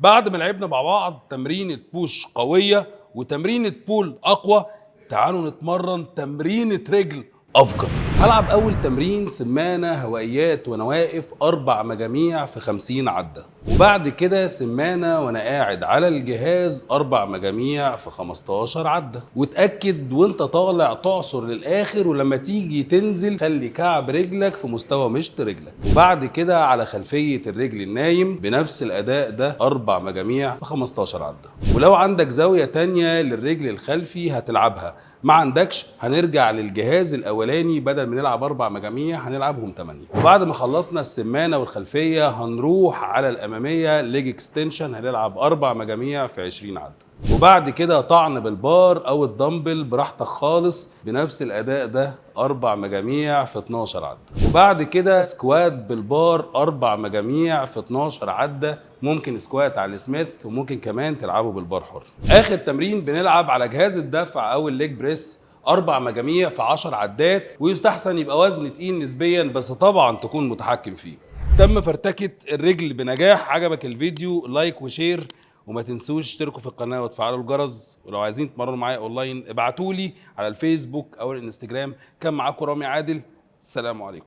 بعد ما لعبنا مع بعض تمرينة بوش قوية وتمرينة بول أقوى، تعالوا نتمرن تمرينة رجل أفجر. هلعب أول تمرين سمانة هوائيات وأنا واقف 4 مجاميع في 50 عدة، وبعد كده سمانة وأنا قاعد على الجهاز 4 مجاميع في 15 عدة. وتأكد وأنت طالع تعصر للآخر، ولما تيجي تنزل خلي كعب رجلك في مستوى مشط رجلك. وبعد كده على خلفية الرجل النايم بنفس الأداء ده 4 مجاميع في 15 عدة. ولو عندك زاوية تانية للرجل الخلفي هتلعبها، ما عندكش هنرجع للجهاز الاولاني، بدل ما نلعب 4 مجاميع هنلعبهم 8. وبعد ما خلصنا السمانه والخلفيه هنروح على الاماميه ليج اكستنشن، هنلعب 4 مجاميع في 20 عده. وبعد كده طعن بالبار او الدمبل براحتك خالص بنفس الاداء ده 4 مجاميع في 12 عده. وبعد كده سكوات بالبار 4 مجاميع في 12 عده، ممكن سكوات على السميث وممكن كمان تلعبه بالبار حر. اخر تمرين بنلعب على جهاز الدفع او الليج بريس 4 مجاميع في 10 عدات، ويستحسن يبقى وزن تقيل نسبيا بس طبعا تكون متحكم فيه. تم فرتكة الرجل بنجاح. عجبك الفيديو لايك وشير، وما تنسوش تشتركوا في القناة وتفعلوا الجرس. ولو عايزين تتمرنوا معايا اونلاين ابعتولي على الفيسبوك او الانستجرام. كان معاكم رامي عادل، السلام عليكم.